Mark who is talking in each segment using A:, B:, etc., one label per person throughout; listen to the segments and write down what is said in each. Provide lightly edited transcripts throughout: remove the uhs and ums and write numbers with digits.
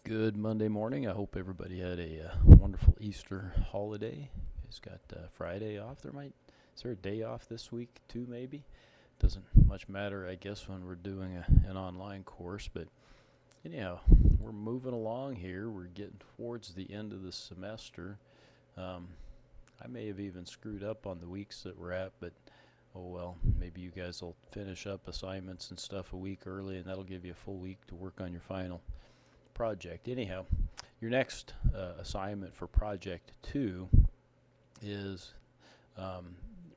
A: Good Monday morning. I hope everybody had a wonderful Easter holiday. It's got Friday off. Is there a day off this week too? Maybe doesn't much matter, I guess, when we're doing an online course. But anyhow, we're moving along here. We're getting towards the end of the semester. Um, I may have even screwed up on the weeks that we're at, but oh well. Maybe you guys will finish up assignments and stuff a week early, and that'll give you a full week to work on your final project. Anyhow, your next assignment for project 2 is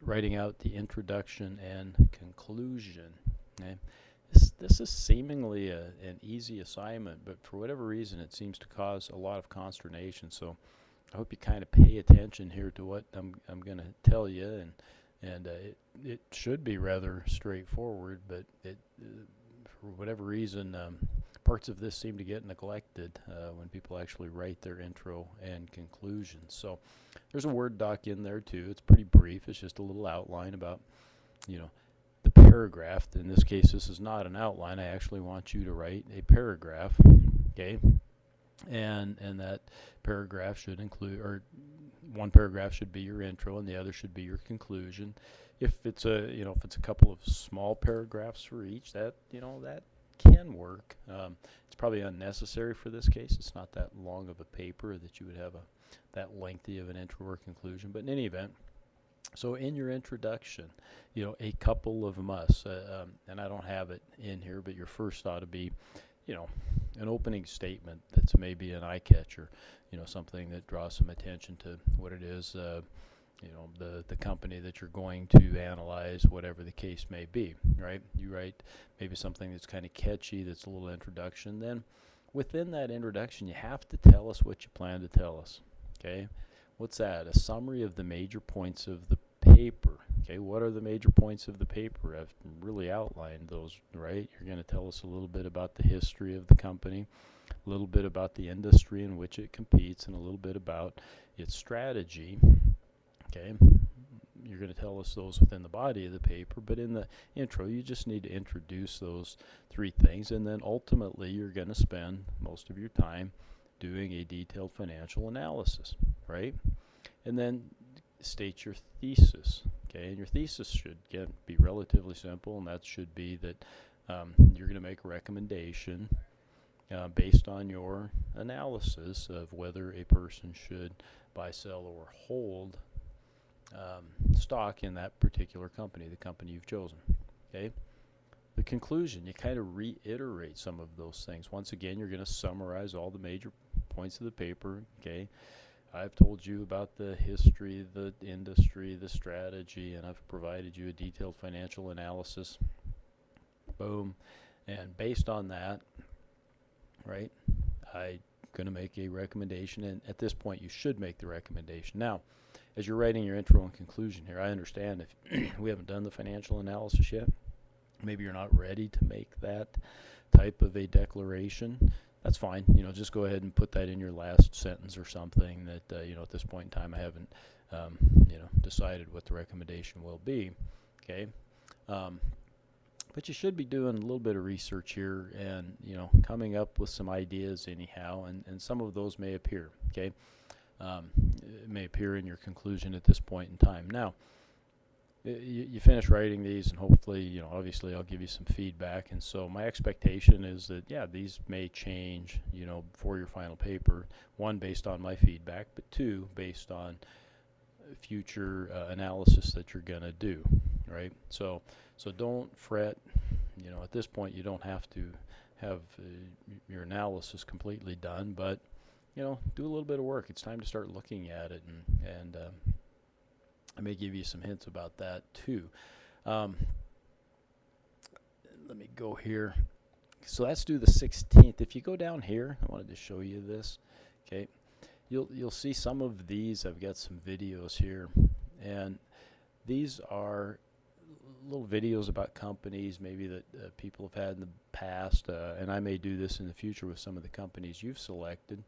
A: writing out the introduction and conclusion. Okay? This is seemingly an easy assignment, but for whatever reason it seems to cause a lot of consternation. So I hope you kind of pay attention here to what I'm going to tell you, and it should be rather straightforward, but for whatever reason, parts of this seem to get neglected when people actually write their intro and conclusion. So there's a Word doc in there too. It's pretty brief. It's just a little outline about, the paragraph. In this case, this is not an outline. I actually want you to write a paragraph, okay? And that paragraph should include, or one paragraph should be your intro and the other should be your conclusion. If it's a couple of small paragraphs for each, that can work. It's probably unnecessary for this case. It's not that long of a paper that you would have that lengthy of an intro or conclusion. But in any event, so in your introduction, a couple of musts, and I don't have it in here, but your first ought to be, an opening statement that's maybe an eye catcher, something that draws some attention to what it is, the company that you're going to analyze, whatever the case may be, right? You write maybe something that's kind of catchy, that's a little introduction. Then within that introduction, you have to tell us what you plan to tell us, okay? What's that? A summary of the major points of the paper, okay? What are the major points of the paper? I've really outlined those, right? You're going to tell us a little bit about the history of the company, a little bit about the industry in which it competes, and a little bit about its strategy. Okay, you're going to tell us those within the body of the paper, but in the intro, you just need to introduce those three things, and then ultimately, you're going to spend most of your time doing a detailed financial analysis, right? And then state your thesis, okay? And your thesis should, again, be relatively simple, and that should be that you're going to make a recommendation based on your analysis of whether a person should buy, sell, or hold stock in that particular company, the company you've chosen. Okay. The conclusion, you kind of reiterate some of those things. Once again, you're going to summarize all the major points of the paper. Okay. I've told you about the history, the industry, the strategy, and I've provided you a detailed financial analysis. Boom. And based on that, right, I'm going to make a recommendation, and at this point you should make the recommendation. Now, as you're writing your intro and conclusion here, I understand if we haven't done the financial analysis yet, maybe you're not ready to make that type of a declaration. That's fine. Just go ahead and put that in your last sentence or something that, at this point in time I haven't, decided what the recommendation will be. Okay. But you should be doing a little bit of research here and, coming up with some ideas anyhow, and some of those may appear, okay? It may appear in your conclusion at this point in time. Now, you finish writing these, and hopefully, obviously I'll give you some feedback, and so my expectation is that, these may change, for your final paper, one, based on my feedback, but two, based on future analysis that you're going to do, right? So don't fret. At this point, you don't have to have your analysis completely done, but do a little bit of work. It's time to start looking at it, and I may give you some hints about that too. Let me go here. So that's due the 16th. If you go down here, I wanted to show you this. Okay, you'll see some of these. I've got some videos here, and these are little videos about companies maybe that people have had in the past, and I may do this in the future with some of the companies you've selected.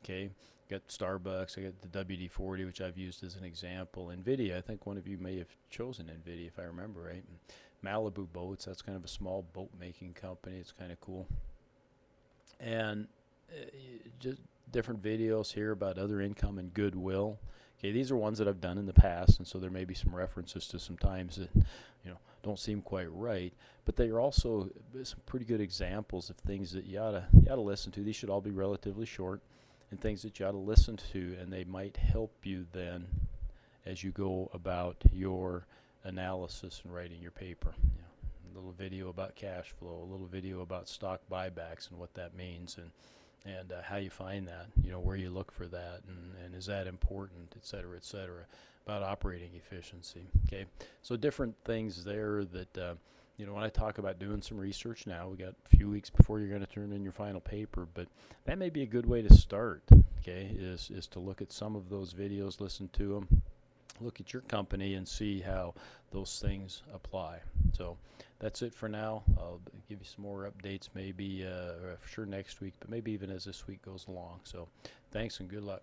A: Okay, got Starbucks, I got the WD-40, which I've used as an example. NVIDIA, I think one of you may have chosen NVIDIA if I remember right. And Malibu Boats, that's kind of a small boat making company. It's kind of cool. And just different videos here about other income and goodwill. Okay, these are ones that I've done in the past, and so there may be some references to some times that don't seem quite right, but they are also some pretty good examples of things that you oughta listen to. These should all be relatively short, and things that you oughta listen to, and they might help you then as you go about your analysis and writing your paper. A little video about cash flow, a little video about stock buybacks and what that means, and how you find that, where you look for that, and is that important, et cetera, about operating efficiency. Okay, so different things there that, when I talk about doing some research now, we got a few weeks before you're going to turn in your final paper, but that may be a good way to start, okay, is to look at some of those videos, listen to them, look at your company and see how those things apply. So that's it for now. I'll give you some more updates maybe for sure next week, but maybe even as this week goes along. So thanks and good luck.